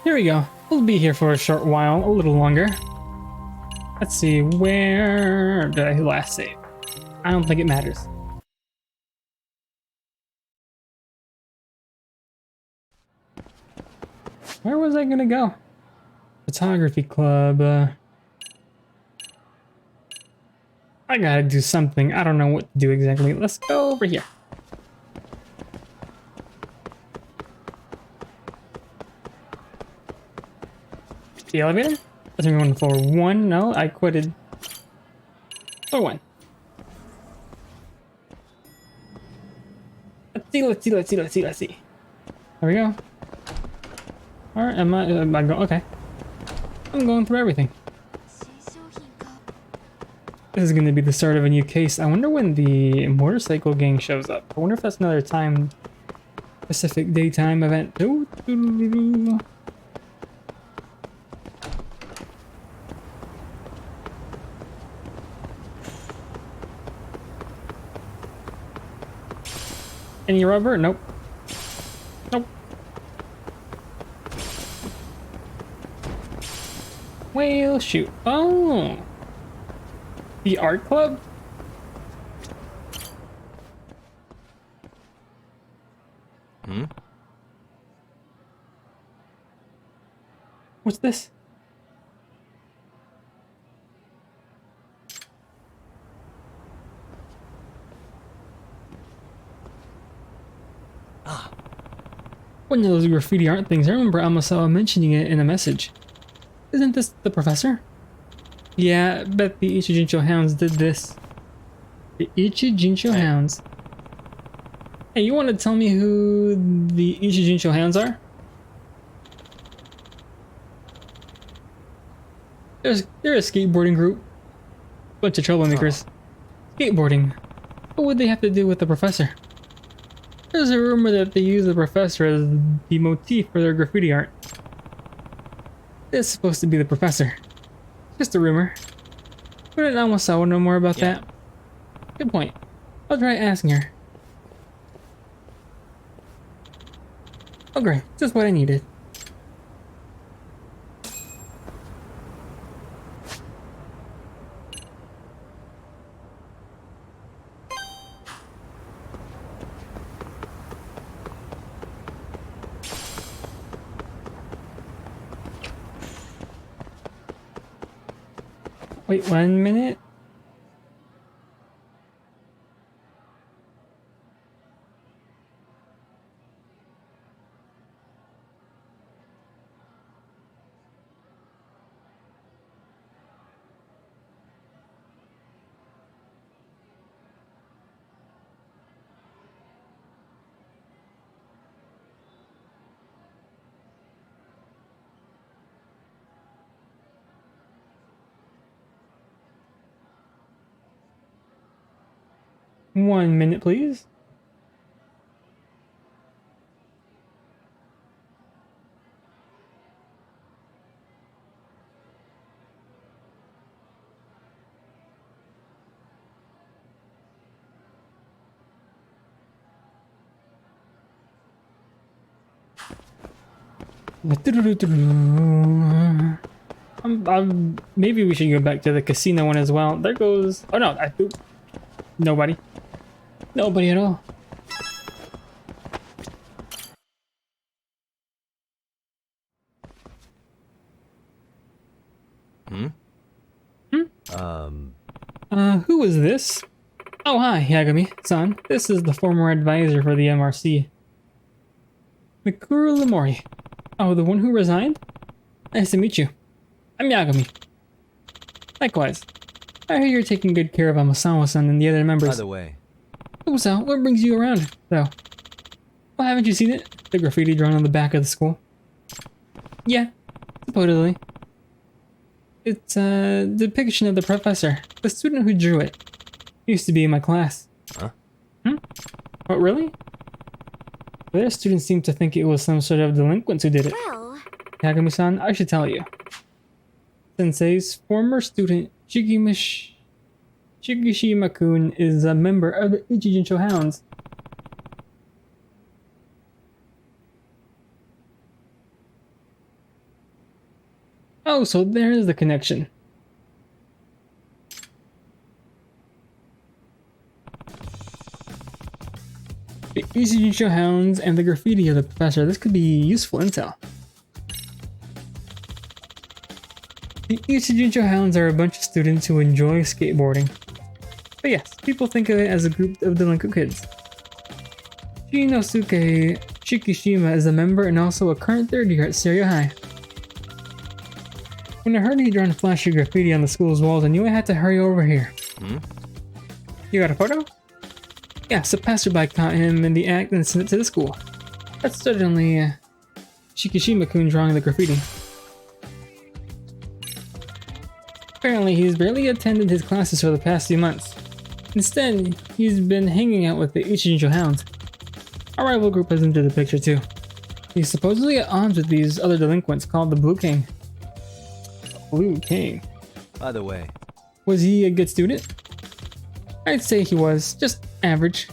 Here we go. We'll be here for a short while, a little longer. Let's see, where did I last save? I don't think it matters. Where was I gonna go? Photography club. I gotta do something. I don't know what to do exactly. Let's go over here. The elevator? That's me on floor 1. No, I quitted. Floor 1. Let's see. There we go. Alright, am I going? Okay. I'm going through everything. This is going to be the start of a new case. I wonder when the motorcycle gang shows up. I wonder if that's another time, Pacific daytime event. Any rubber? Nope. Nope. Whale shoot. Oh. The art club? What's this? One of those graffiti art things. I remember Amasawa mentioning it in a message. Isn't this the professor? Yeah, I bet the Ichijincho Hounds did this. The Ichijincho Hounds. Hey, you want to tell me who the Ichijincho Hounds are? They're a skateboarding group. Bunch of troublemakers. Skateboarding. What would they have to do with the professor? There's a rumor that they use the professor as the motif for their graffiti art. This is supposed to be the professor. Just a rumor. Wouldn't Amasawa know more about that? Good point. I'll try asking her. Oh great, just what I needed. Wait 1 minute. One minute, please. Maybe we should go back to the casino one as well. There goes. Oh no, nobody. Nobody at all. Who is this? Oh, hi, Yagami-san. This is the former advisor for the MRC. Mikuru Lamori. Oh, the one who resigned? Nice to meet you. I'm Yagami. Likewise. I hear you're taking good care of Amasawa-san and the other members. By the way. Oh, so what brings you around, though? Well, haven't you seen it? The graffiti drawn on the back of the school? Yeah, supposedly. It's a depiction of the professor, the student who drew it. He used to be in my class. Huh? What, really? The other students seem to think it was some sort of delinquents who did it. Well, Yagami-san, I should tell you. Sensei's former student, Shigishima-kun, is a member of the Ichijincho Hounds. Oh, so there's the connection. The Ichijincho hounds and the graffiti of the professor. This could be useful intel. The Ichijincho hounds are a bunch of students who enjoy skateboarding. But yes, people think of it as a group of delinquent kids. Shinosuke Shikishima is a member and also a current third year at Serio High. When I heard he'd drawn flashy graffiti on the school's walls, I knew I had to hurry over here. You got a photo? Yes, a passerby caught him in the act and sent it to the school. That's certainly Shikishima-kun drawing the graffiti. Apparently, he's barely attended his classes for the past few months. Instead, he's been hanging out with the Ichijincho hounds. Our rival group has entered the picture too. He's supposedly at odds with these other delinquents called the Blue King. Blue King? By the way, Was he a good student? I'd say he was, just average.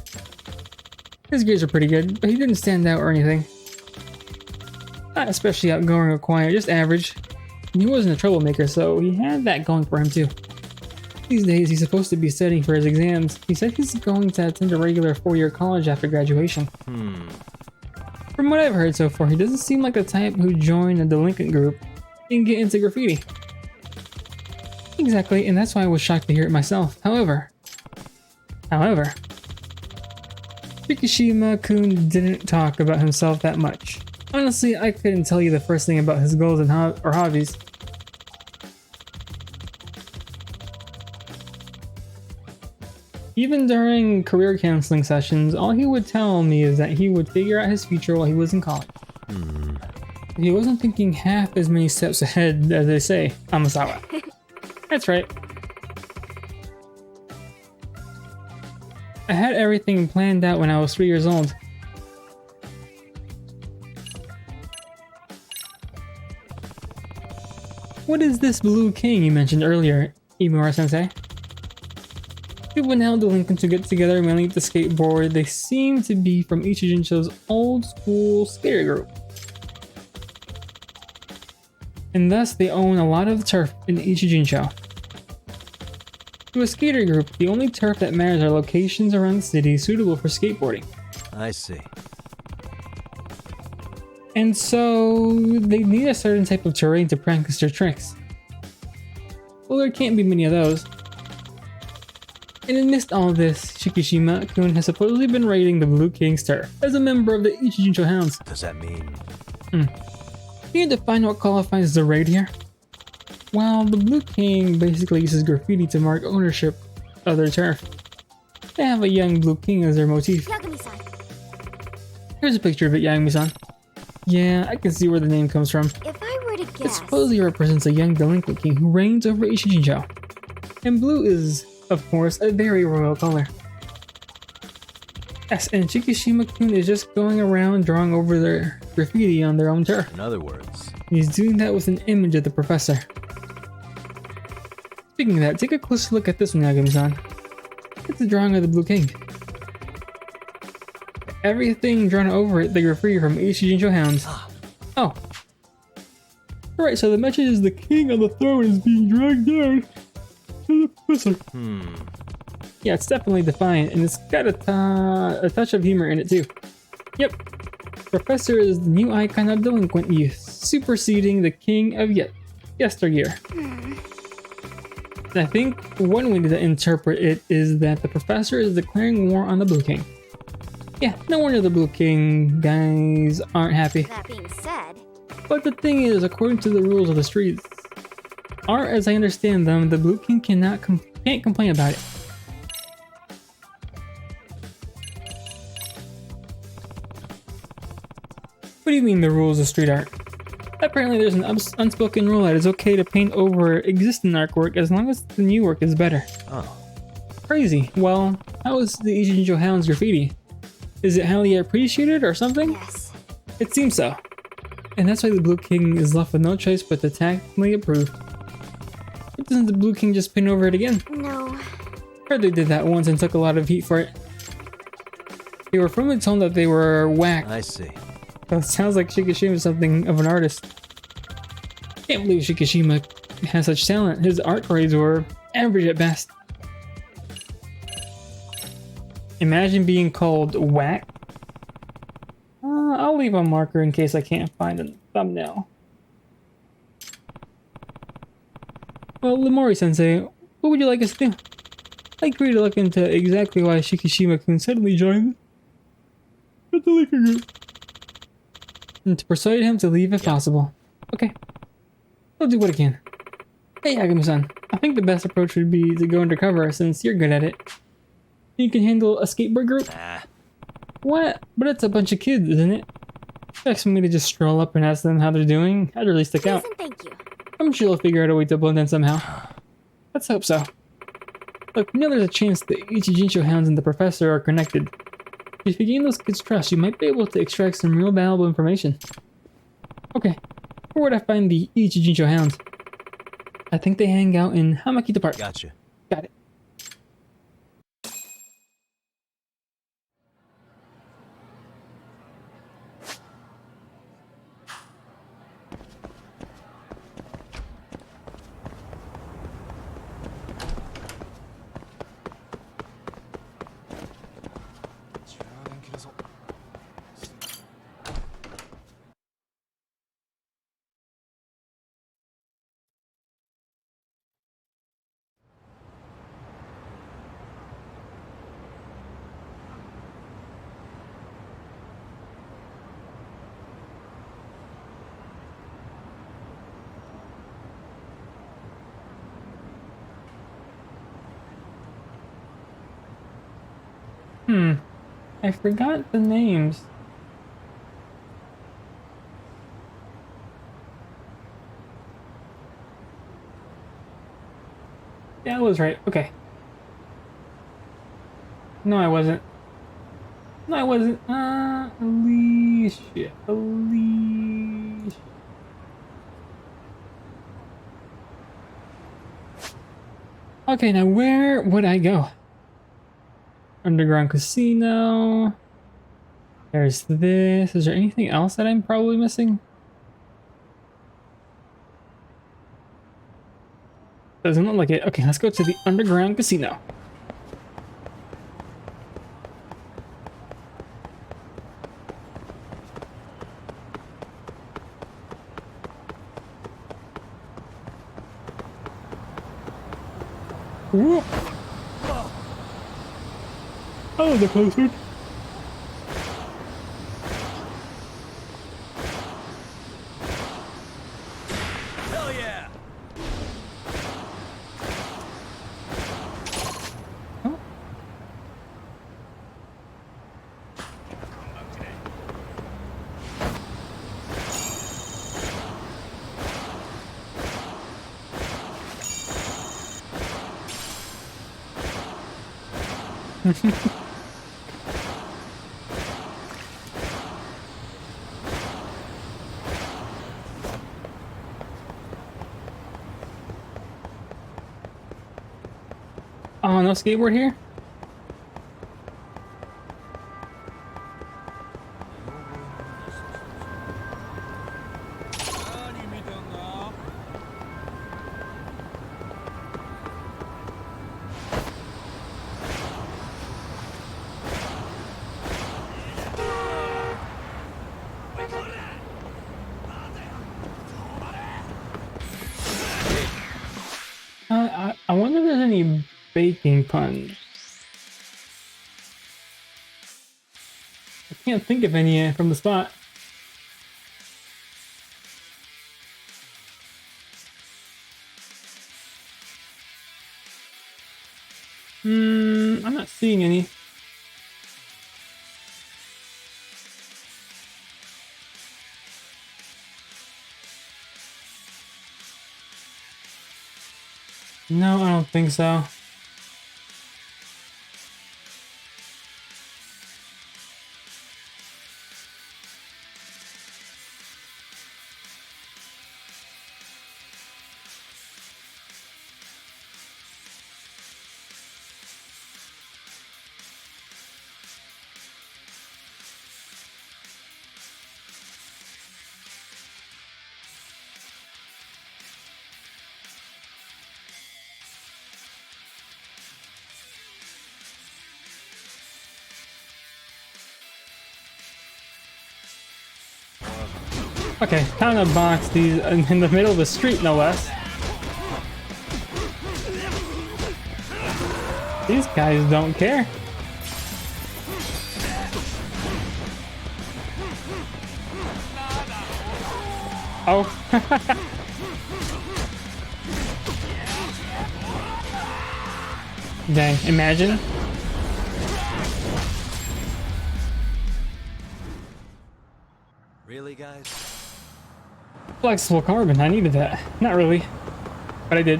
His grades were pretty good, but he didn't stand out or anything. Not especially outgoing or quiet, just average. And he wasn't a troublemaker, so he had that going for him too. These days, he's supposed to be studying for his exams. He said he's going to attend a regular 4-year college after graduation. From what I've heard so far, he doesn't seem like the type who join a delinquent group and get into graffiti. Exactly, and that's why I was shocked to hear it myself. However, Shikishima-kun didn't talk about himself that much. Honestly, I couldn't tell you the first thing about his goals and or hobbies. Even during career counseling sessions, all he would tell me is that he would figure out his future while he was in college. He wasn't thinking half as many steps ahead as they say, Amasawa. That's right. I had everything planned out when I was 3 years old. What is this Blue King you mentioned earlier, Imura-sensei? Juvenile delinquents who get together mainly to skateboard. They seem to be from Ichijincho's old school skater group. And thus they own a lot of turf in Ichijincho. To a skater group, the only turf that matters are locations around the city suitable for skateboarding. I see. And so they need a certain type of terrain to practice their tricks. Well, there can't be many of those. And amidst all of this, Shikishima-kun has supposedly been raiding the Blue King's turf as a member of the Ichijincho Hounds. Does that mean? You need to find what qualifies as a raid here. Well, the Blue King basically uses graffiti to mark ownership of their turf. They have a young Blue King as their motif. Yagami-san. Here's a picture of it, Yagami-san. Yeah, I can see where the name comes from. If I were to It guess, supposedly represents a young delinquent king who reigns over Ichijincho. And blue is, of course, a very royal color. Yes, and Shikishima-kun is just going around drawing over their graffiti on their own turf. In other words, He's doing that with an image of the professor. Speaking of that, take a closer look at this one, Yagami-san. It's a drawing of the Blue King. Everything drawn over it, the graffiti from Ichijincho Hounds. Oh. Alright, so the message is the king on the throne is being dragged down to the professor. Yeah, it's definitely defiant, and it's got a touch of humor in it too. Yep. Professor is the new icon of delinquent youth, superseding the king of yesteryear. And I think one way to interpret it is that the professor is declaring war on the Blue King. Yeah, no wonder the Blue King guys aren't happy. that being said, But the thing is, according to the rules of the streets, or as I understand them, the Blue King can't complain about it. What do you mean the rules of street art? Apparently there's an unspoken rule that it's okay to paint over existing artwork as long as the new work is better. oh, Crazy. Well, how is the Ichijincho Hounds graffiti? Is it highly appreciated or something? yes. It seems so. And that's why the Blue King is left with no choice but to tactfully approve. Why doesn't the Blue King just paint over it again? No. Heard they did that once and took a lot of heat for it. They were firmly told that they were whack. I see. So it sounds like Shikishima is something of an artist. Can't believe Shikishima has such talent. His art grades were average at best. Imagine being called whack. I'll leave a marker in case I can't find a thumbnail. Well, Lemori-sensei, what would you like us to do? I'd like for you to look into exactly why Shikishima-kun suddenly joined the liquor group. And to persuade him to leave if possible. Okay. I'll do what I can. Hey, Agami-san. I think the best approach would be to go undercover since you're good at it. You can handle a skateboard group? Nah. What? But it's a bunch of kids, isn't it? Expect me to just stroll up and ask them how they're doing? I'd really stick out. Thank you. I'm sure they'll figure out a way to blend in somehow. Let's hope so. Look, you know there's a chance the Ichijinsho hounds and the professor are connected. If you gain those kids' trust, you might be able to extract some real valuable information. Okay, where would I find the Ichijinsho hounds? I think they hang out in Hamakita Park. Gotcha. Got it. I forgot the names. Yeah, I was right. Okay. No, I wasn't. No, I wasn't. Alicia. Alicia. Okay, now where would I go? Underground casino. There's this. Is there anything else that I'm probably missing? Doesn't look like it. Okay, let's go to the underground casino. Whoa. Oh, the close one. Hell yeah! Oh. Oh, no skateboard here? I wonder if there's any baking puns. I can't think of any from the spot. I'm not seeing any. No, I don't think so. Okay, time to box these in the middle of the street, no less. These guys don't care. Oh. Dang, imagine. Really, guys? Flexible carbon, I needed that. Not really, but I did.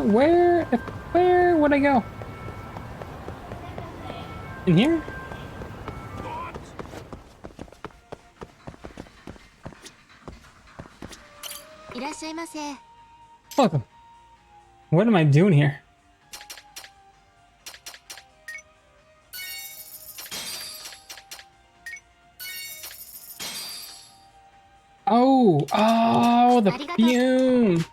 Where would I go? In here? Welcome. What am I doing here? Oh, the fume.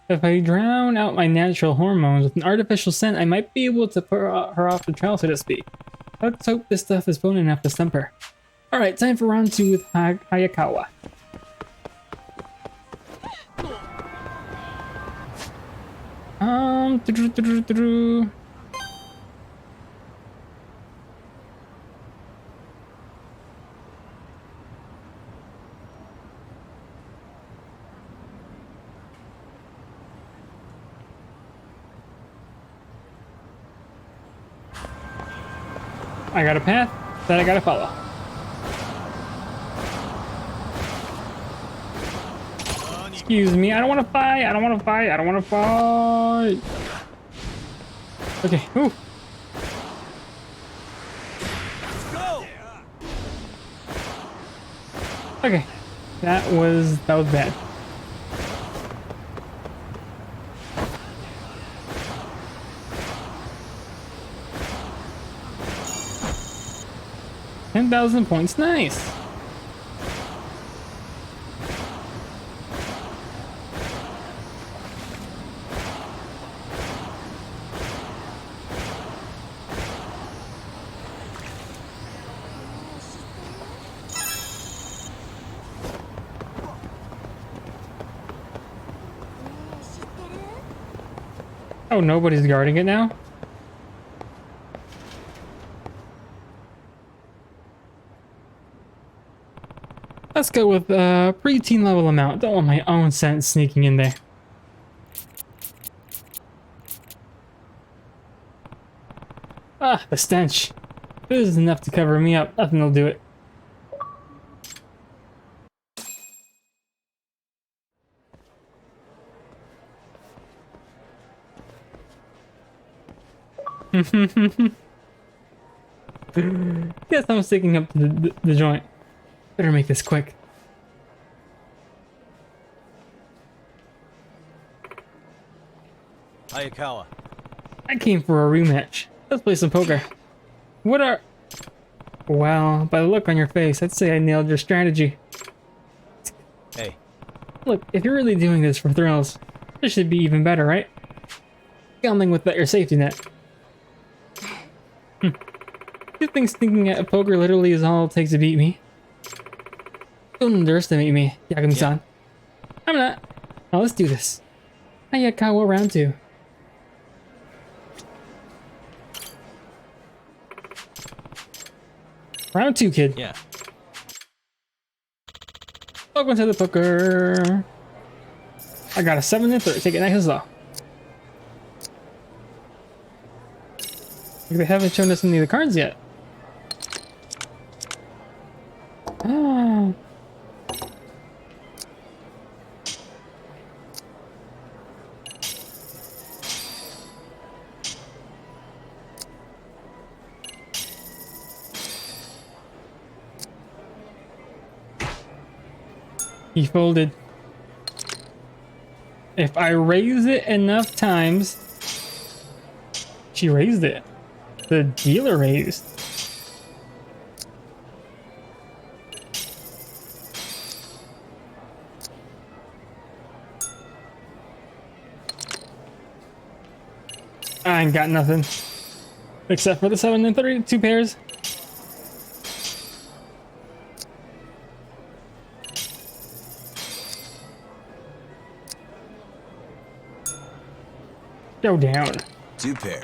If I drown out my natural hormones with an artificial scent, I might be able to put her off the trail, so to speak. Let's hope this stuff is potent enough to stump her. Alright, time for round 2 with Hayakawa. I got a path that I gotta follow. Excuse me, I don't want to fight. I don't want to fight. I don't want to fight. Okay, ooh. Go! Okay, that was bad. $10,000 nice. Oh, nobody's guarding it now? Let's go with preteen level amount. Don't want my own scent sneaking in there. Ah, the stench. This is enough to cover me up. Nothing will do it. Guess I'm sticking up to the joint. Better make this quick. Hayakawa. I came for a rematch. Let's play some poker. What are... Well, by the look on your face, I'd say I nailed your strategy. Hey. Look, if you're really doing this for thrills, this should be even better, right? Gambling without your safety net. You think sneaking at poker literally is all it takes to beat me? Don't underestimate me, Yagami-san. I'm not. Now let's do this. Hayakawa round 2. Round 2, kid. Yeah. Welcome to the poker. I got a 7 and 3. Take it nice and slow. They haven't shown us any of the cards yet. Ah. He folded. If I raise it enough times, she raised it. The dealer raised. I ain't got nothing. Except for the 7 and 32 pairs. Go down. 2 pair.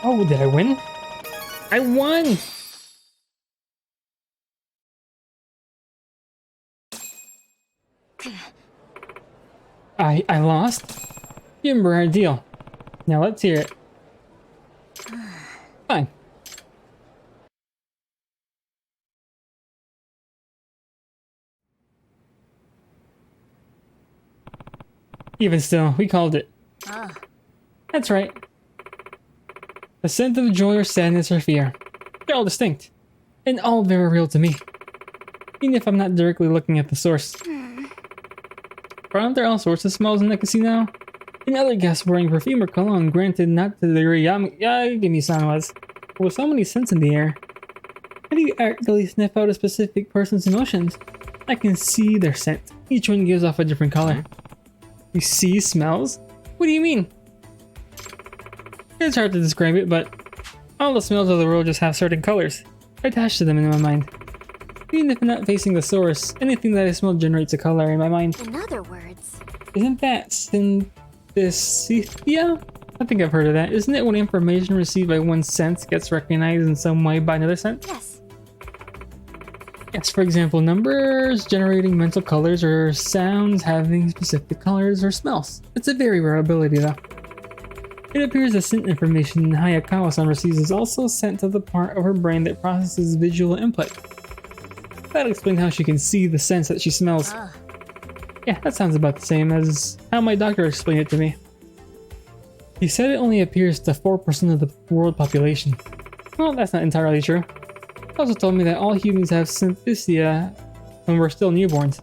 Oh, did I win? I won! I lost? You remember our deal. Now let's hear it. Fine. Even still, we called it. That's right. The scent of joy or sadness or fear. They're all distinct. And all very real to me. Even if I'm not directly looking at the source. But aren't there all sorts of smells in the casino? Another guest wearing perfume or cologne, granted not to the degree Yagami-san was. But with so many scents in the air. How do you accurately sniff out a specific person's emotions? I can see their scent. Each one gives off a different color. You see smells? What do you mean? It's hard to describe it, but all the smells of the world just have certain colors attached to them in my mind. Even if I'm not facing the source, anything that I smell generates a color in my mind. In other words, Isn't that synesthesia? I think I've heard of that. Isn't it when information received by one sense gets recognized in some way by another sense? yes. Yes, for example, numbers generating mental colors or sounds having specific colors or smells. It's a very rare ability though. It appears the scent information Hayakawa-san receives is also sent to the part of her brain that processes visual input. That explains how she can see the scents that she smells. Yeah, that sounds about the same as how my doctor explained it to me. He said it only appears to 4% of the world population. Well, that's not entirely true. He also told me that all humans have synesthesia when we're still newborns.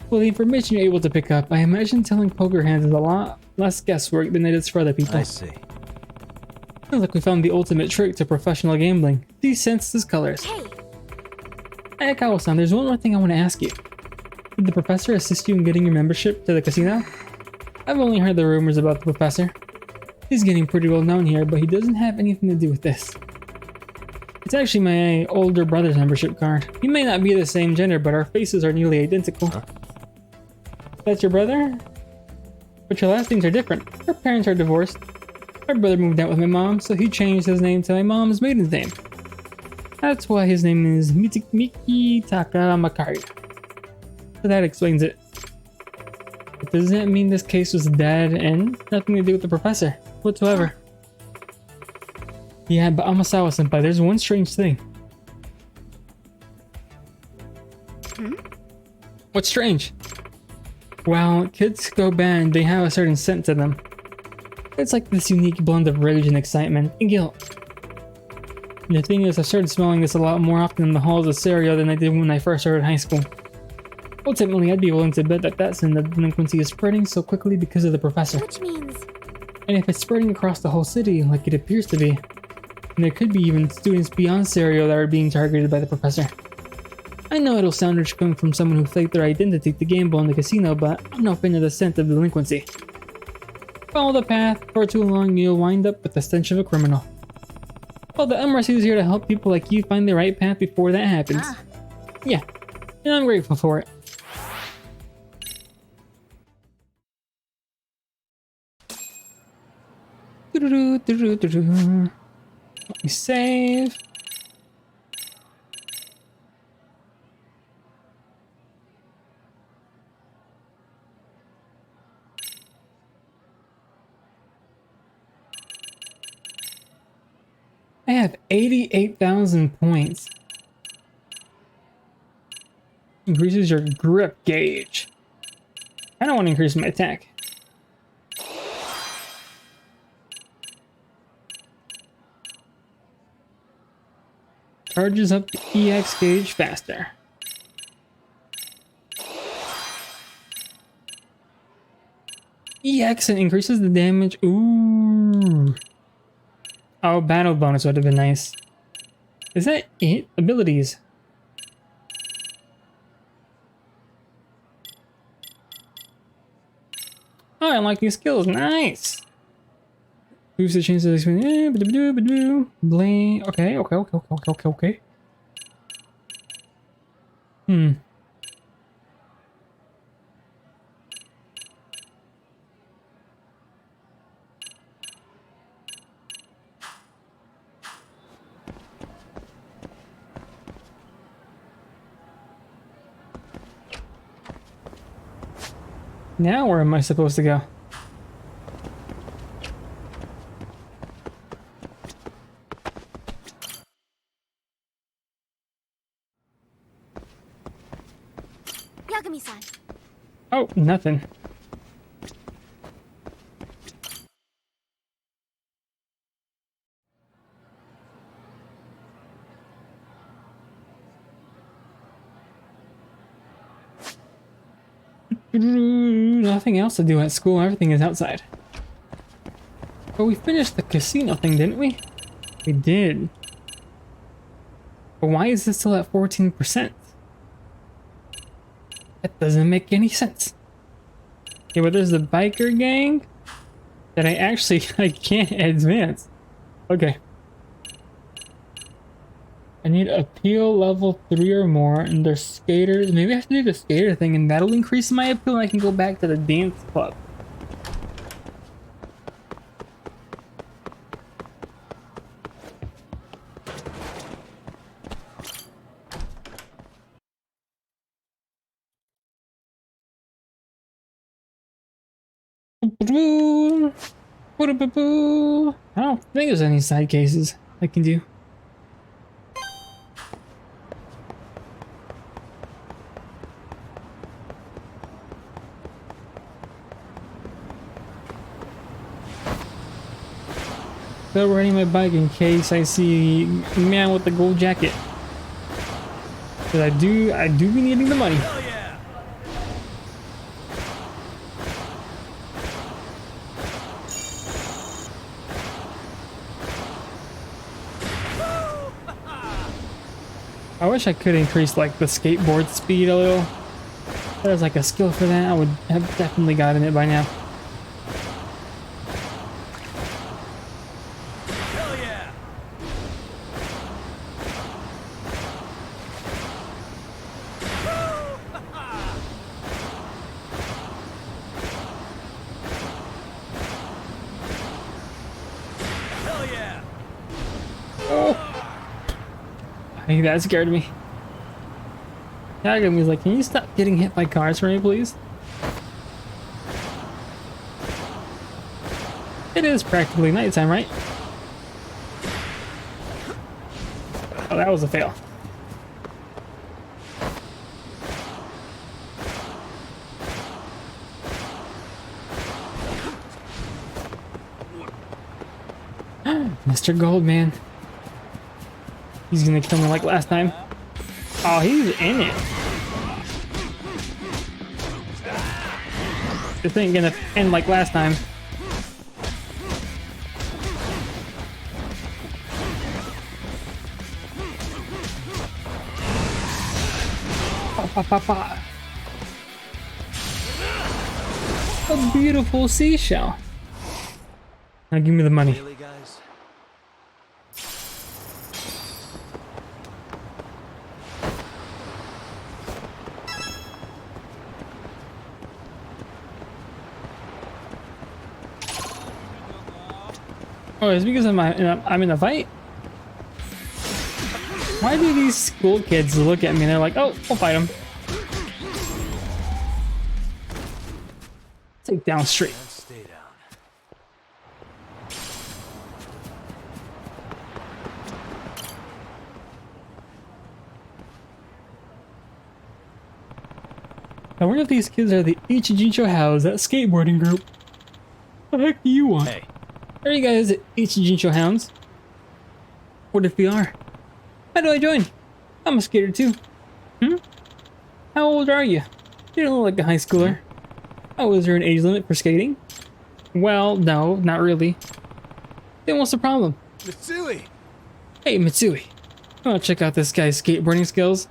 Well, the information you're able to pick up, I imagine telling poker hands is a lot less guesswork than it is for other people. I see. Feels like we found the ultimate trick to professional gambling. These senses colors. Hey, Ayakawa-san, there's one more thing I want to ask you. Did the professor assist you in getting your membership to the casino? I've only heard the rumors about the professor. He's getting pretty well known here, but he doesn't have anything to do with this. It's actually my older brother's membership card. He may not be the same gender, but our faces are nearly identical. Huh? That's your brother? But your last names are different. Our parents are divorced. My brother moved out with my mom, so he changed his name to my mom's maiden name. That's why his name is Miki Taka Makari. So that explains it. But does that mean this case was dead and nothing to do with the professor whatsoever? Yeah, but Amasawa-senpai, there's one strange thing. What's strange? Well, kids go bad, they have a certain scent to them. It's like this unique blend of rage and excitement and guilt. And the thing is, I started smelling this a lot more often in the halls of Serio than I did when I first started high school. Ultimately, I'd be willing to bet that that scent of delinquency is spreading so quickly because of the professor. which means And if it's spreading across the whole city, like it appears to be, then there could be even students beyond Serio that are being targeted by the professor. I know it'll sound rich coming from someone who faked their identity to gamble in the casino, but I'm no fan of the scent of delinquency. Follow the path, for too long you'll wind up with the stench of a criminal. Well, the MRC is here to help people like you find the right path before that happens. Yeah, and I'm grateful for it. Let me save. I have 88,000 points. Increases your grip gauge. I don't want to increase my attack. Charges up the EX gauge faster. EX and increases the damage. Ooh. Oh, battle bonus would have been nice. Is that it? Abilities. Oh, I like these skills. Nice. Boost the chances of experience. Blame. Okay. Hmm. Now where am I supposed to go? Yagami-san. Oh, nothing. Nothing else to do at school. Everything is outside. But we finished the casino thing, didn't we? We did. But why is this still at 14%? That doesn't make any sense. Okay, but there's the biker gang that I can't advance. Okay. I need appeal level 3 or more, and there's skaters. Maybe I have to do the skater thing, and that'll increase my appeal, and I can go back to the dance club. I don't think there's any side cases I can do. Still riding my bike in case I see a man with the gold jacket. Cause I do be needing the money. Hell yeah! I wish I could increase like the skateboard speed a little. If there's like a skill for that, I would have definitely gotten it by now. Hell yeah! Hell yeah! Hey, that scared me. Yagami was like, can you stop getting hit by cars for me, please? It is practically nighttime, right? Oh, that was a fail. Mr. Goldman. He's gonna kill me like last time. Oh, he's in it. This ain't gonna end like last time. Pa, pa, pa. A beautiful seashell. Now give me the money. Really, guys? Oh, it's because I'm in a fight? Why do these school kids look at me and they're like, oh, we'll fight him. Take down straight. Let's stay down. I wonder if these kids are the Ichijincho House, that skateboarding group. What the heck do you want? Hey, Are you guys Ichijincho Hounds? What if we are? How do I join? I'm a skater too. How old are you? You don't look like a high schooler. Oh, is there an age limit for skating? Well, no, not really. Then what's the problem? Mitsui! Hey, Mitsui. I want to check out this guy's skateboarding skills.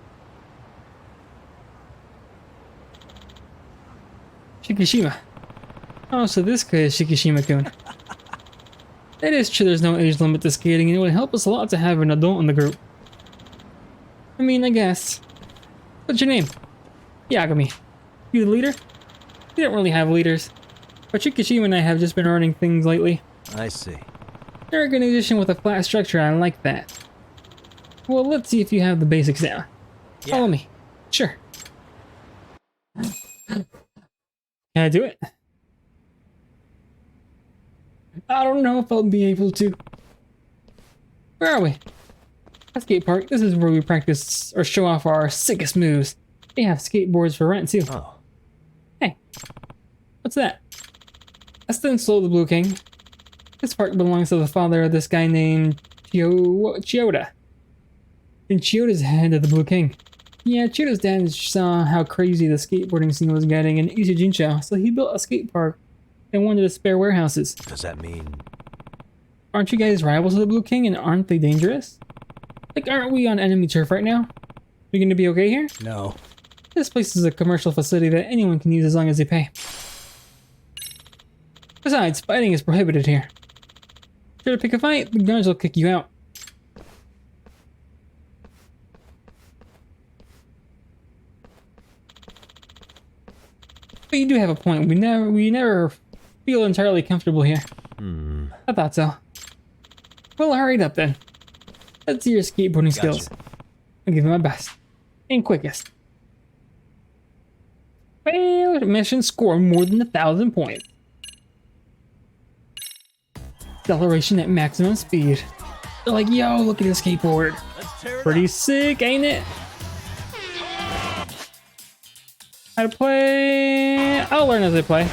Shikishima. Oh, so this guy is Shikishima-kun. That is true, there's no age limit to skating, and it would help us a lot to have an adult in the group. I mean, I guess. What's your name? Yagami. You the leader? We don't really have leaders. But Shikishima and I have just been running things lately. I see. An organization with a flat structure, I like that. Well, let's see if you have the basics down. Yeah. Follow me. Sure. Can I do it? I don't know if I'll be able to. Where are we? A skate park. This is where we practice or show off our sickest moves. They have skateboards for rent too. Oh. Hey, what's that? That's the install of the Blue King. This park belongs to the father of this guy named Chiyoda. And Chiyoda's head of the Blue King. Yeah, Chiyoda's dad saw how crazy the skateboarding scene was getting in Ishijinsha, so he built a skate park and wanted to spare warehouses. Does that mean... Aren't you guys rivals of the Blue King, and aren't they dangerous? Like, aren't we on enemy turf right now? We gonna be okay here? No. This place is a commercial facility that anyone can use as long as they pay. Besides, fighting is prohibited here. Try to pick a fight, the guards will kick you out. But you do have a point. We never feel entirely comfortable here. I thought so. Well, hurry up then. Let's see your skateboarding skills. I'll give you my best. And quickest. Failed mission, score more than 1,000 points. Acceleration at maximum speed. They're like, yo, look at this skateboard. Let's tear it Pretty up. sick, ain't it? How to play? I'll learn as I play.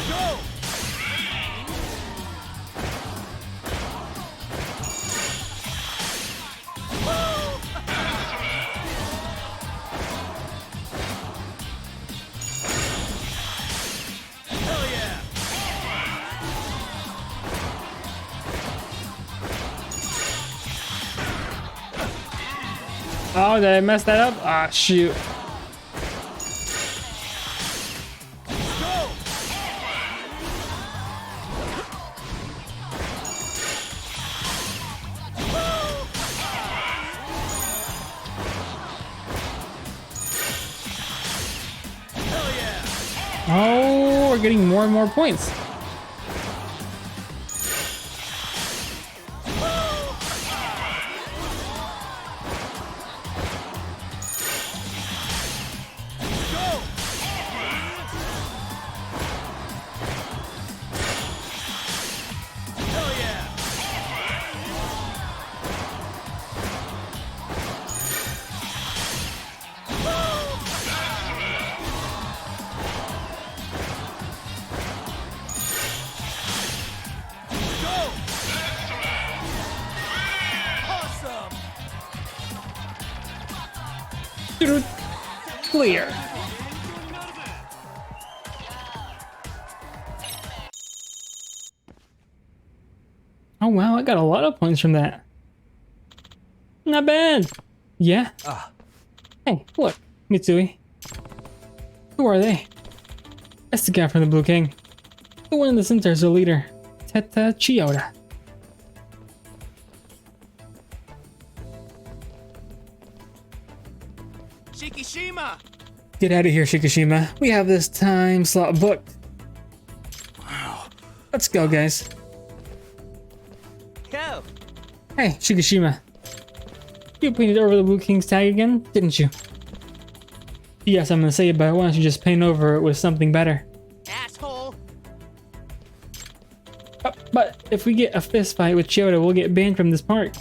Go! Hell yeah! Oh, did I mess that up? Ah, shoot. Go! Hell yeah! Oh, we're getting more and more points. Go! Hell yeah! Go! Awesome! Clear. Oh wow, I got a lot of points from that. Not bad. Yeah? Ah. Hey, look, Mitsui. Who are they? That's the guy from the Blue King. The one in the center is the leader, Teta Chiyoda. Shikishima! Get out of here, Shikishima. We have this time slot booked. Wow. Let's go, guys. Go! Hey, Shikishima. You painted over the Blue King's tag again, didn't you? Yes, I'm gonna say it, but why don't you just paint over it with something better? Asshole! But if we get a fist fight with Chiyoda, we'll get banned from this park.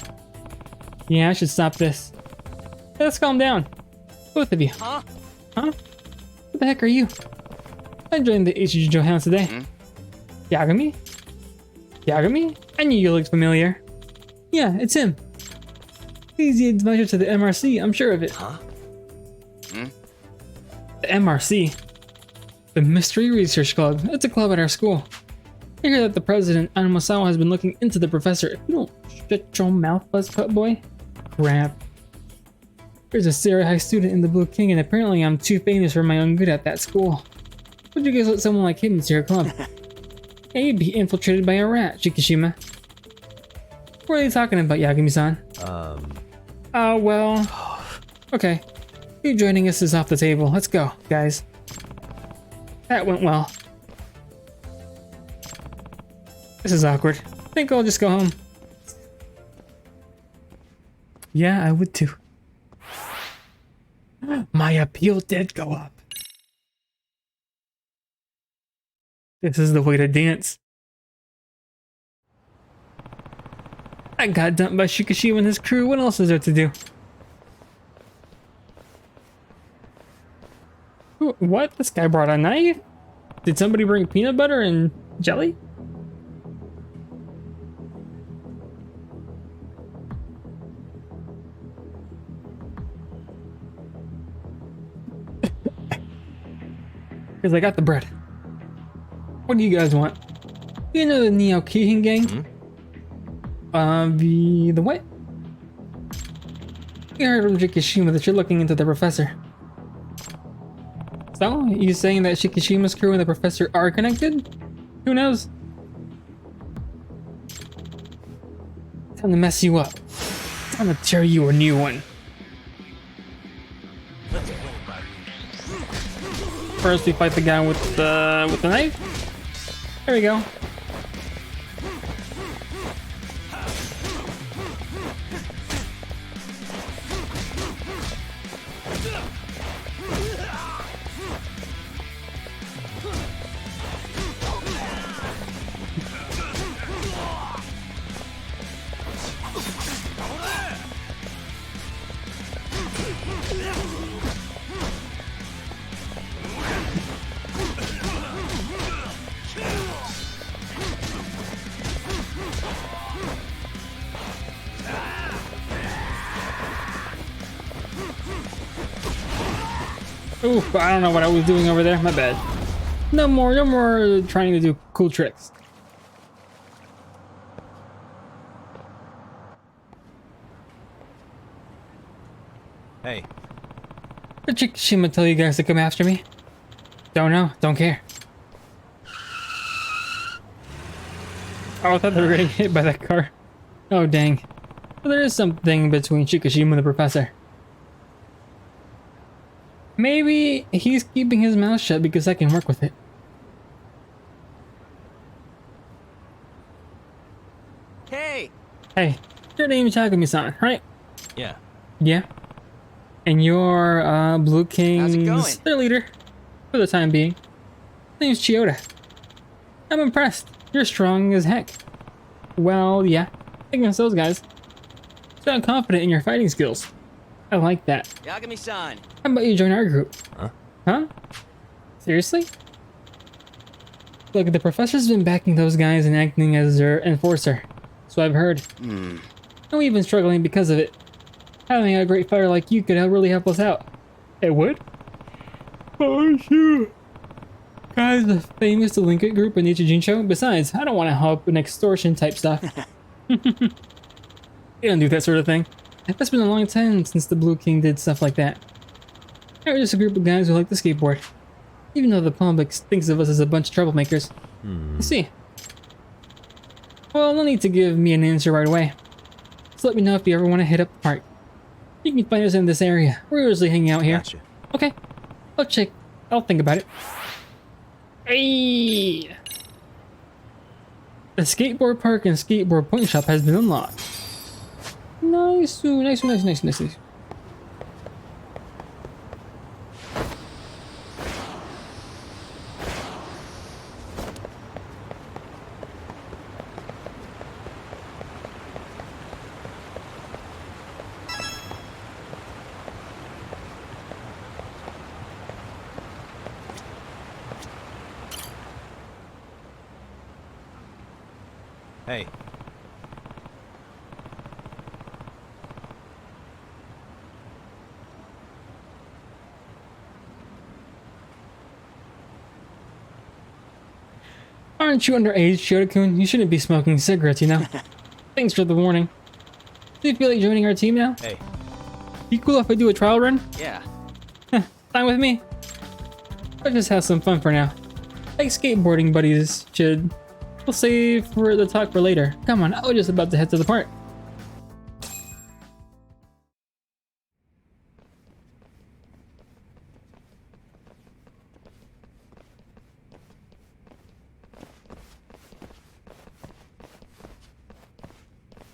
Yeah, I should stop this. Hey, let's calm down. Both of you. Huh? Huh? What the heck are you? I joined the Ichijo house today. Yagami? Yagami? I knew you looked familiar. Yeah, it's him. He's the advisor to the MRC, I'm sure of it. Huh? The MRC? The Mystery Research Club. It's a club at our school. I hear that the president, Anamasawa, has been looking into the professor. If you don't shut your mouth, buzzcut boy. Crap. There's a Sarah High student in the Blue King, and apparently I'm too famous for my own good at that school. Would you guys let someone like him into your club? And you'd be infiltrated by a rat, Shikishima. What are they talking about, Yagami-san? Well... Okay. You joining us is off the table. Let's go, guys. That went well. This is awkward. I think I'll just go home. Yeah, I would too. My appeal did go up. This is the way to dance. I got dumped by Shikishima and his crew. What else is there to do? What? This guy brought a knife? Did somebody bring peanut butter and jelly? Because I got the bread. What do you guys want? You know the Neo Kihin gang? The what? We heard from Shikishima that you're looking into the professor. So, you saying that Shikishima's crew and the professor are connected? Who knows? Time to mess you up. Time to tear you a new one. First we fight the guy with the knife. There we go. Oof, I don't know what I was doing over there. My bad. No more trying to do cool tricks. Hey. Did Shikishima tell you guys to come after me? Don't know. Don't care. Oh, I thought they were getting hit by that car. Oh, dang. Well, there is something between Shikishima and the professor. Maybe he's keeping his mouth shut because I can work with it. Hey! Hey, your name's Yagami-san, right? Yeah. Yeah. And you're, Blue How's it going? King's their leader, for the time being. Name's Chiyoda. I'm impressed. You're strong as heck. Well, yeah, against those guys. Sound confident in your fighting skills. I like that. Yagami-san. How about you join our group? Huh? Huh? Seriously? Look, the professor's been backing those guys and acting as their enforcer. So I've heard. And we've been struggling because of it. Having a great fighter like you could really help us out. It would? Oh, sure. Guys, the famous delinquent group in Nichijincho. Besides, I don't want to help in extortion type stuff. You don't do that sort of thing. It's been a long time since the Blue King did stuff like that. We're just a group of guys who like to skateboard. Even though the public thinks of us as a bunch of troublemakers. I see. Well, no need to give me an answer right away. Just let me know if you ever want to hit up the park. You can find us in this area. We're usually hanging out here. Gotcha. Okay. I'll check. I'll think about it. Hey! The skateboard park and skateboard point shop has been unlocked. Nice. Hey. Aren't you underage, Shoto-kun? You shouldn't be smoking cigarettes, you know? Thanks for the warning. Do you feel like joining our team now? Hey. You cool if I do a trial run? Yeah. Fine with me. Let's just have some fun for now. Like skateboarding buddies should. We'll save for the talk for later. Come on, I was just about to head to the park.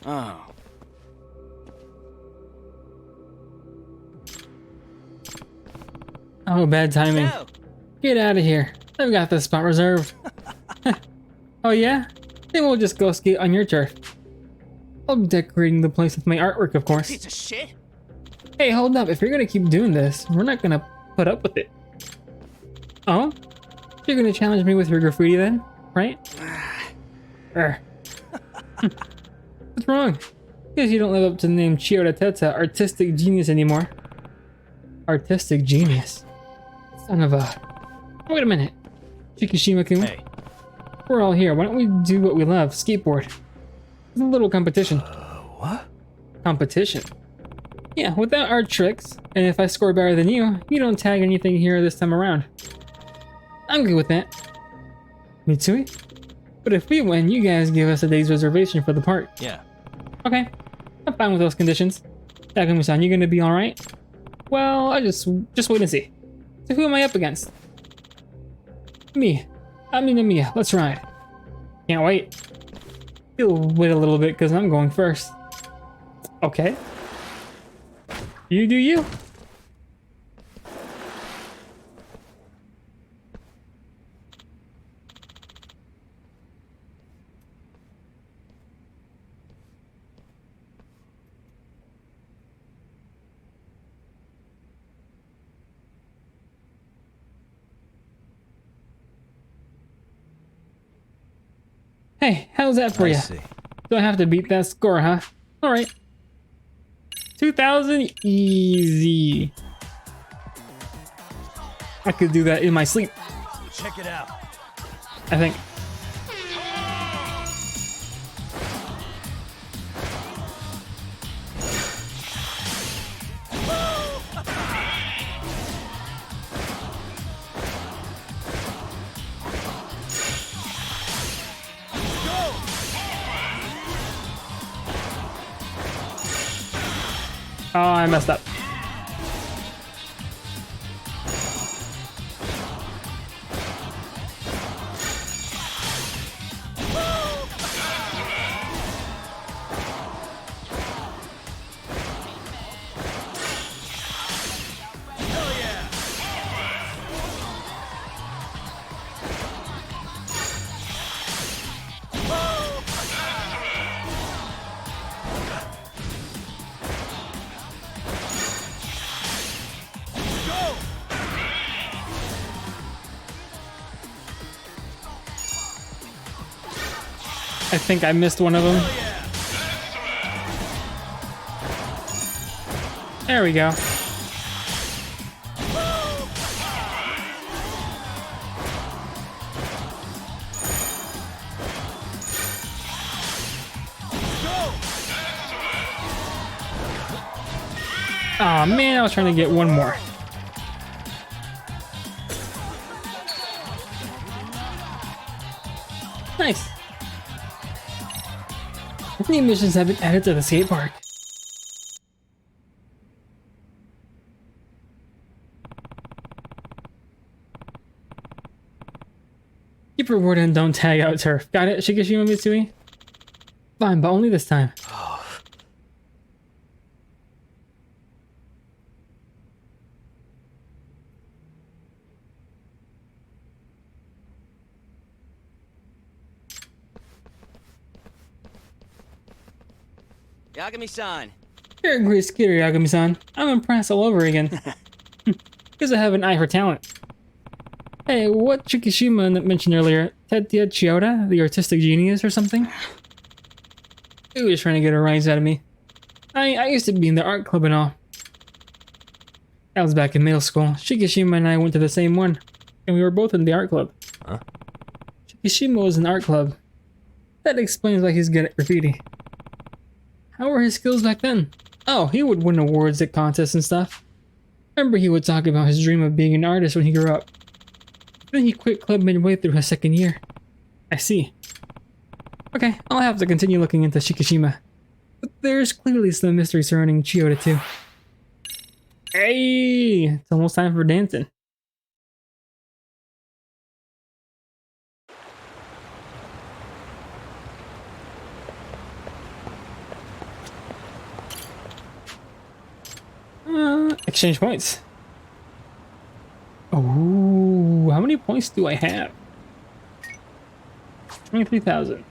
Oh. Oh, bad timing. So, Get out of here. I've got this spot reserved. Oh yeah? Then we'll just go skate on your turf. I'll be decorating the place with my artwork, of course. piece of shit. Hey, hold up. If you're gonna keep doing this, we're not gonna put up with it. Oh? You're gonna challenge me with your graffiti then? Right? Urgh. What's wrong? Because you don't live up to the name Chiyoda Teta, artistic genius anymore. Artistic genius. Son of a... Wait a minute. Shikishima-kun. Hey. We're all here. Why don't we do what we love? Skateboard. It's a little competition. What? Competition? Yeah, without our tricks, and if I score better than you, you don't tag anything here this time around. I'm good with that. Mitsui? But if we win, you guys give us a day's reservation for the park. Yeah. Okay, I'm fine with those conditions. Takumi-san, you gonna be alright? Well, I just wait and see. So who am I up against? Me. I'm Minamiya. Let's ride. Can't wait. You'll wait a little bit because I'm going first. Okay. You do you. Hey, how's that for I you? see. Do I have to beat that score, huh? Alright. 2,000 easy. I could do that in my sleep, Check it out. I think. Oh, I messed up. I think I missed one of them. There we go. Aw, man, I was trying to get one more. Nice. New missions have been added to the skate park. Keep reward and don't tag out turf. Got it, Shikishima Mitsui? Fine, but only this time. Yagami-san. You're a great skater, Yagami-san. I'm impressed all over again. Because I have an eye for talent. Hey, what Shikishima mentioned earlier? Tetsuya Chiyoda, the artistic genius or something? He was trying to get a rise out of me. I used to be in the art club and all. That was back in middle school. Shikishima and I went to the same one. And we were both in the art club. Huh? Shikishima was in art club. That explains why he's good at graffiti. How were his skills back then? Oh, he would win awards at contests and stuff. Remember he would talk about his dream of being an artist when he grew up. Then he quit club midway through his second year. I see. Okay, I'll have to continue looking into Shikishima. But there's clearly some mystery surrounding Chiyoda too. Hey! It's almost time for dancing. Exchange points. Oh, how many points do I have? 23,000.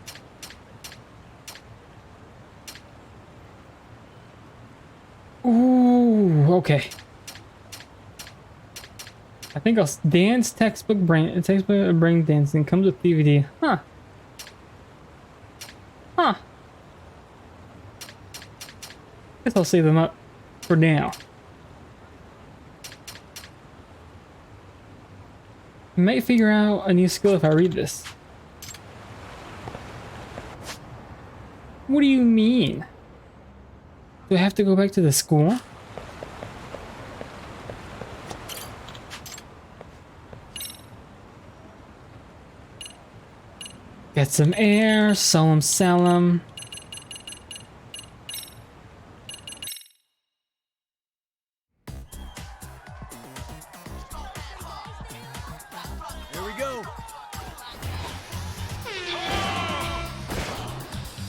Ooh, okay. I think I'll dance textbook brain dancing comes with DVD. Huh. Huh. Guess I'll save them up for now. I might figure out a new skill if I read this. What do you mean? Do I have to go back to the school? Get some air, solemn salem. Here we go.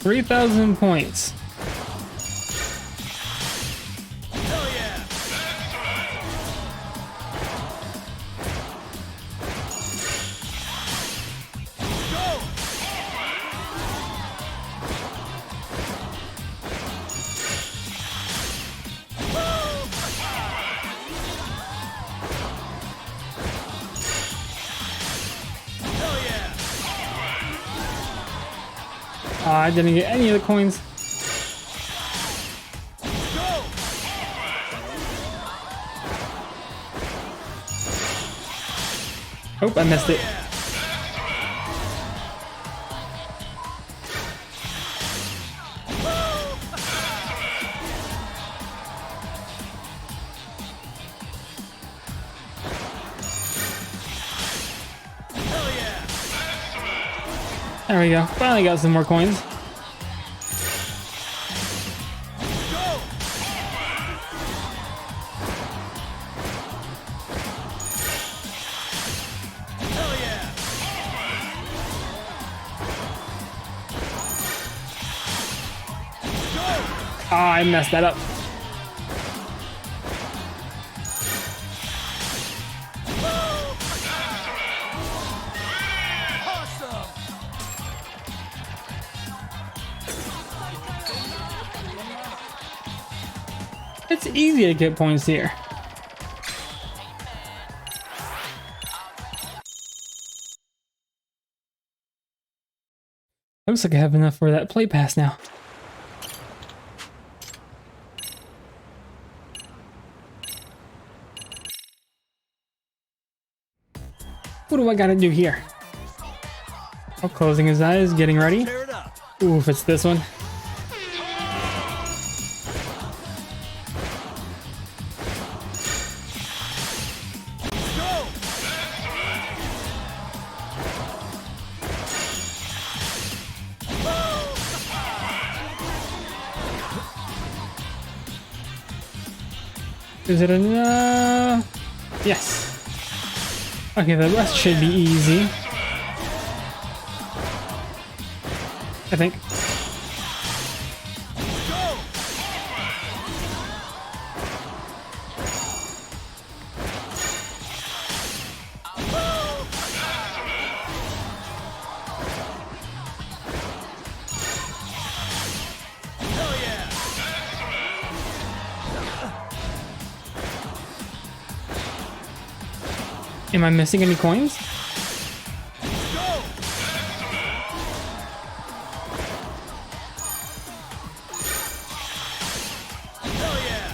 3,000 points. Hell yeah. Go. Hell yeah. I didn't get any of the coins. Go. Oh, I missed it. Hell yeah. There we go. Finally got some more coins. Go. Hell yeah. Go. Ah, I messed that up. Awesome. It's easy to get points here. Looks like I have enough for that play pass now. What do I gotta do here? Oh, closing his eyes, getting ready. Tear it up. Ooh, if it's this one. Go. Is it enough? Yes. Okay, the rest should be easy. I think. Go. Hell yeah. Am I missing any coins? Go. Hell yeah.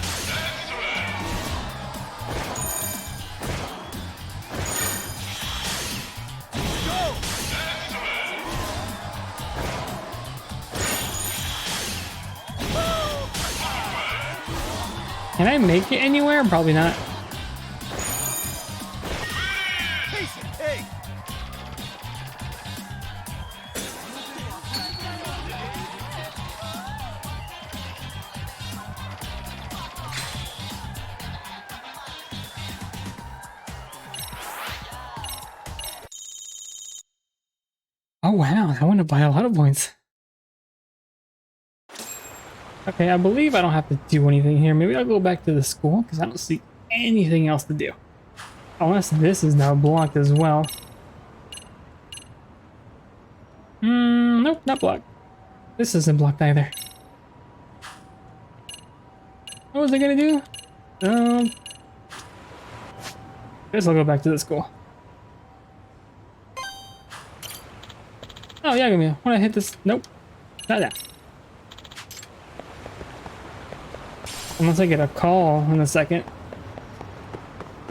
Go. Can I make it anywhere? Probably not. Piece of cake. Oh wow, I want to buy a lot of points. Okay, I believe I don't have to do anything here. Maybe I'll go back to the school because I don't see anything else to do. Unless this is now blocked as well. Nope, not blocked. This isn't blocked either. What was I gonna do? Guess I'll go back to the school. Oh yeah, give me. When I hit this, nope, not that. Unless I get a call in a second.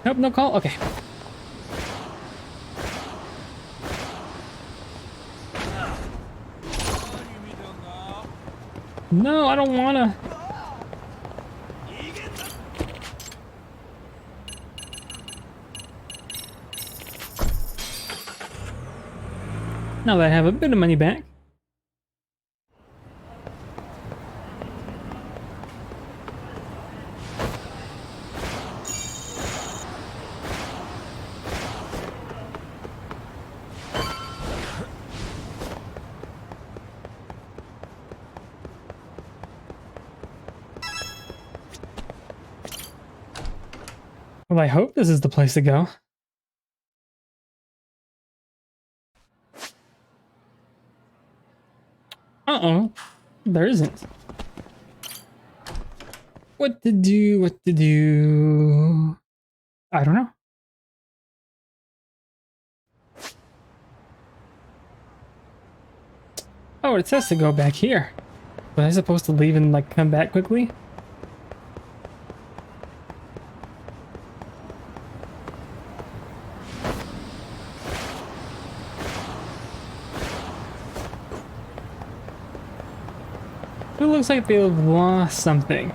Nope, no call. Okay. No, I don't wanna. Now that I have a bit of money back. Well, I hope this is the place to go. Uh-oh. There isn't. What to do? What to do? I don't know. Oh, it says to go back here. Was I supposed to leave and like come back quickly? It looks like they've lost something.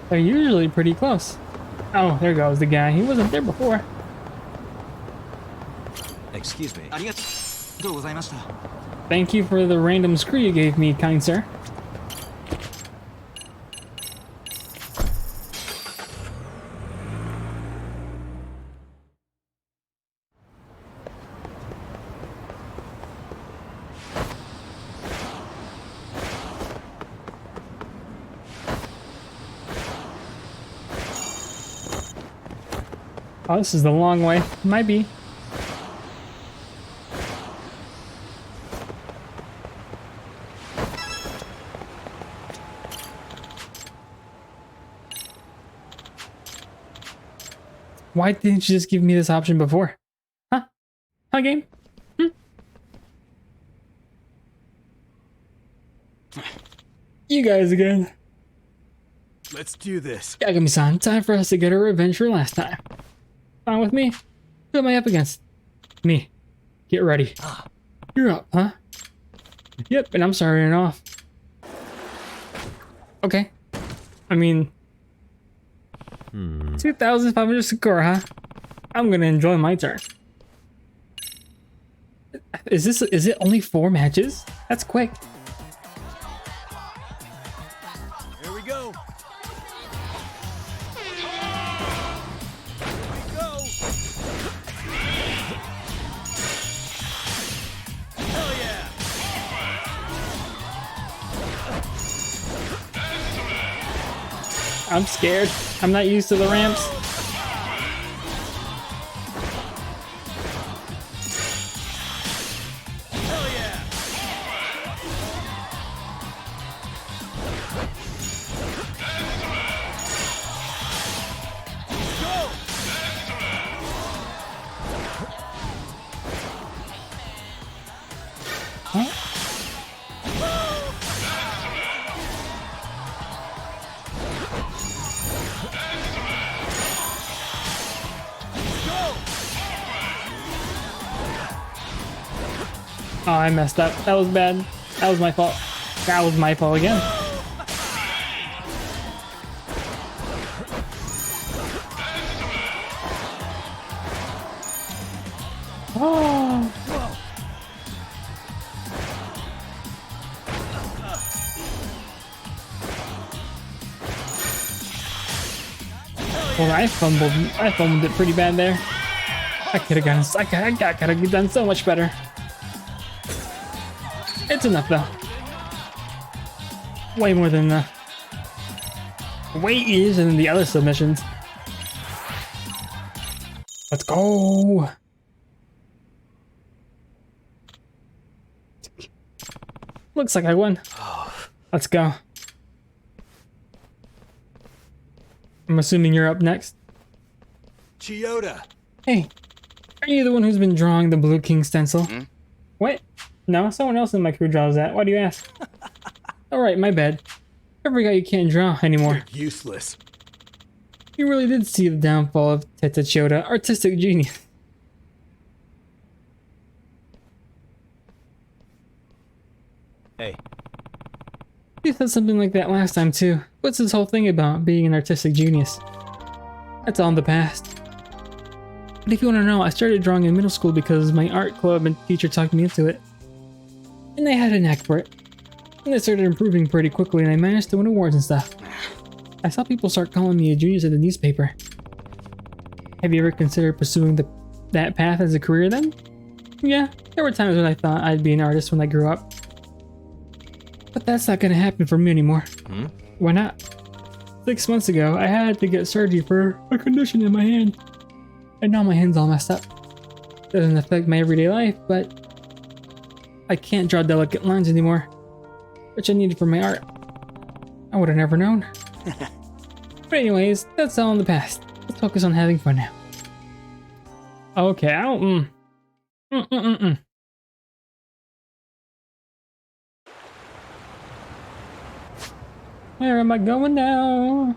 They're usually pretty close. Oh, there goes the guy. He wasn't there before. Excuse me. Thank you for the random screw you gave me, kind sir. Oh, this is the long way. Might be. Why didn't you just give me this option before? Huh? Huh, game? You guys again. Let's do this. Yagami-san, time for us to get our revenge for last time. Fine with me? Who am I up against? Me. Get ready. You're up, huh? Yep, and I'm starting off. Okay. I mean... 2,500 score, huh? I'm gonna enjoy my turn. Is it only 4 matches? That's quick. Here we go. Hell yeah! I'm scared. I'm not used to the ramps. Hell yeah! Go! Huh? Oh, I messed up. That was bad. That was my fault. That was my fault again. Oh. Well, I fumbled it pretty bad there. I could have done so much better. It's enough though. Way more than way easier than the other submissions. Let's go. Looks like I won. Let's go. I'm assuming you're up next. Chioda. Hey, are you the one who's been drawing the Blue King stencil? What? No, someone else in my crew draws that. Why do you ask? Alright, my bad. I forgot you can't draw anymore. You're useless. You really did see the downfall of Tetsuchioda, artistic genius. Hey, You said something like that last time too. What's this whole thing about being an artistic genius? That's all in the past. But if you want to know, I started drawing in middle school because my art club and teacher talked me into it. And they had a knack for it. And I started improving pretty quickly and I managed to win awards and stuff. I saw people start calling me a genius at the newspaper. Have you ever considered pursuing that path as a career then? Yeah, there were times when I thought I'd be an artist when I grew up. But that's not gonna happen for me anymore. Why not? 6 months ago, I had to get surgery for a condition in my hand. And now my hand's all messed up. Doesn't affect my everyday life, but I can't draw delicate lines anymore, which I needed for my art. I would have never known. But anyways, that's all in the past. Let's focus on having fun now. Okay, I don't... Where am I going now?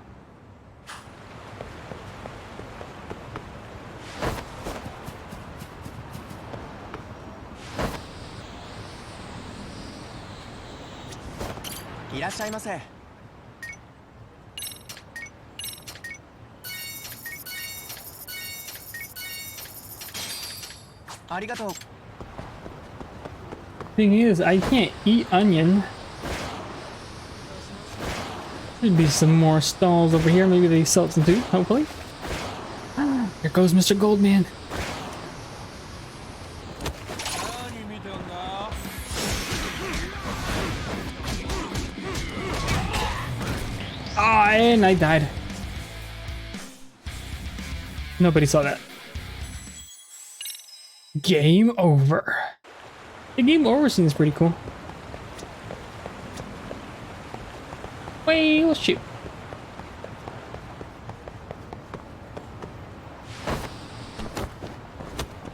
Thing is, I can't eat onion. There'd be some more stalls over here. Maybe they sell some food, hopefully. Here goes Mr. Goldman. Ah, and I died. Nobody saw that. Game over. The game over seems pretty cool. Wait, let's shoot.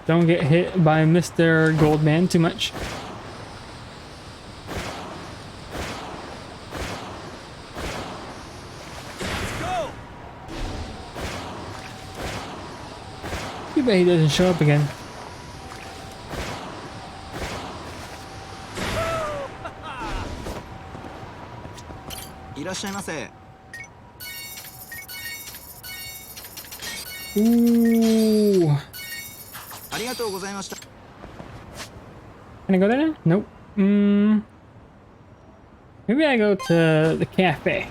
Don't get hit by Mr. Goldman too much. go! Too bad he doesn't show up again. Ooh. Can I go there now? Nope. Maybe I go to the cafe.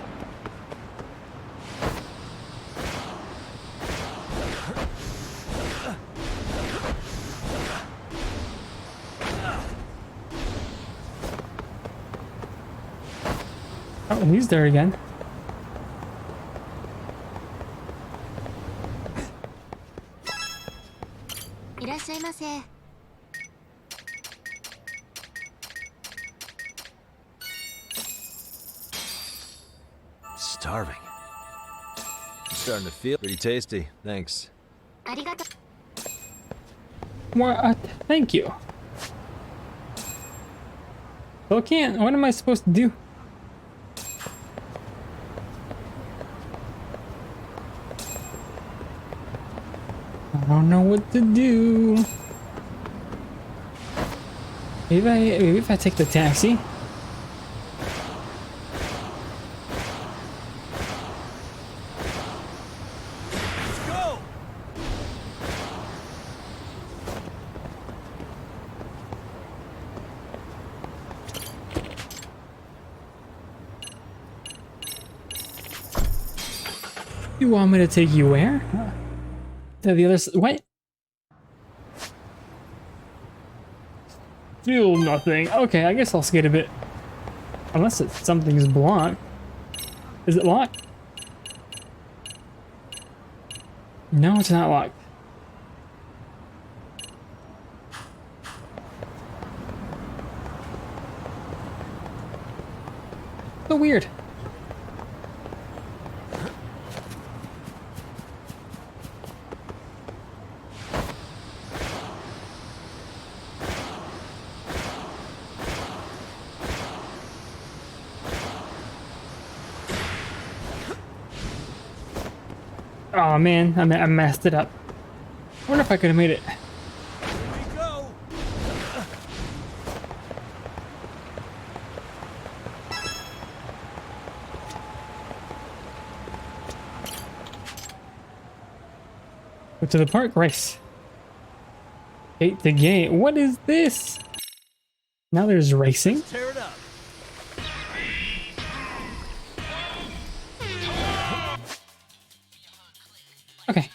Oh, he's there again. Starving. I'm starting to feel pretty tasty. Thanks. What? Thank you. Still can't. What am I supposed to do? I don't know what to do. Maybe if I take the taxi. Let's go! You want me to take you where? To the other side? What? Feel nothing. Okay, I guess I'll skate a bit. Unless something's blocked. Is it locked? No, it's not locked. So weird. Oh man, I messed it up. I wonder if I could have made it. Here we go. Go to the park race. Gate to gate. What is this? Now there's racing. Tear it up. Okay.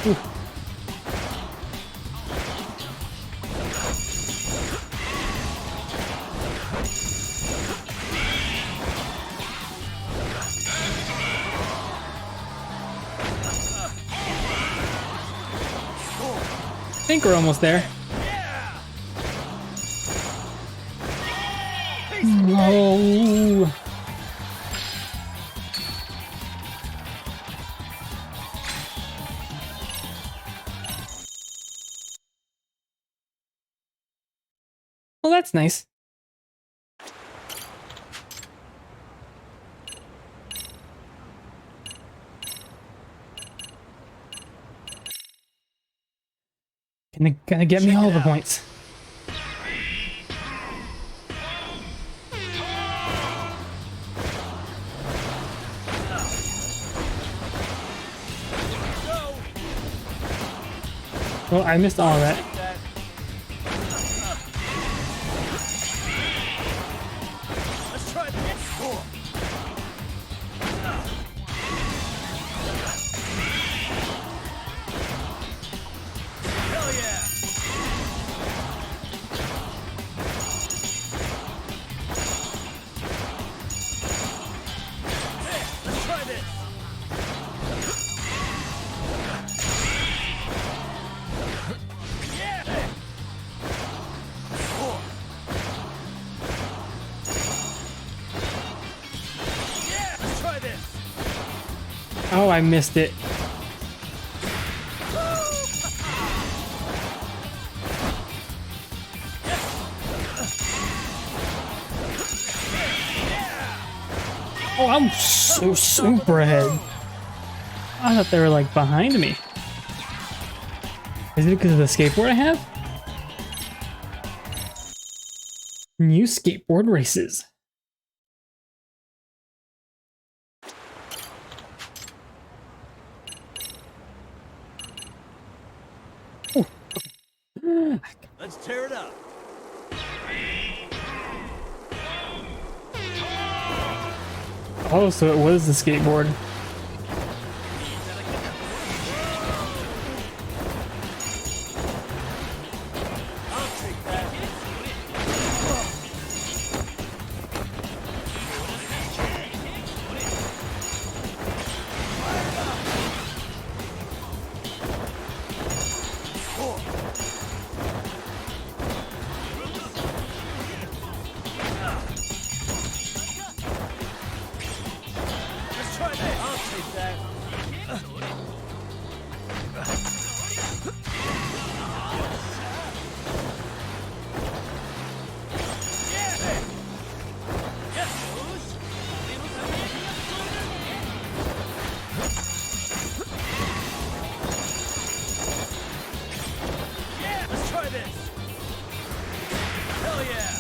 Ooh. I think we're almost there. Whoa. Well, that's nice. Gonna get me all the points. Well, I missed all of that. Let's try this. Cool. Hell yeah. Hey, let's try this. Yeah. Hey. Cool. Yeah, let's try this. Oh, I missed it. Oh, I'm so super ahead. I thought they were like behind me. Is it because of the skateboard I have? New skateboard races. Oh. Let's tear it up. Oh, so it was the skateboard. I'll take that. Cool. Let's try that. I'll take that. Yeah. Yes. Yeah. Let's try this. Hell yeah.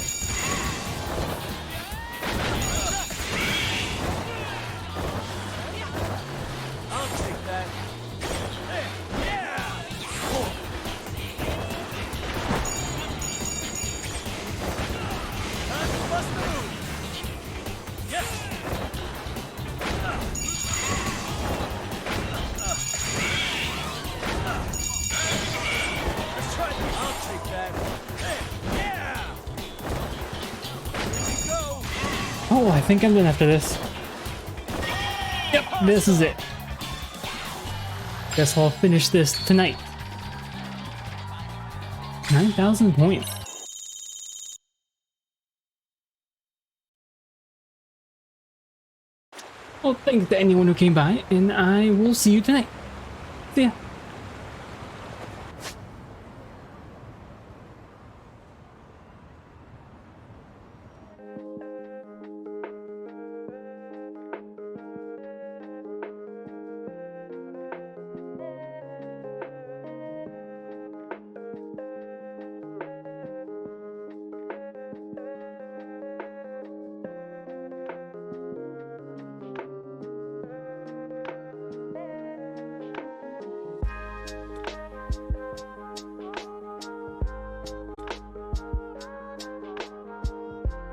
take that. Hey, yeah. Here we go. Oh, I think I'm done after this. Yep, this is it. Guess I'll finish this tonight. 9,000 points. Well, thanks to anyone who came by, and I will see you tonight. See ya.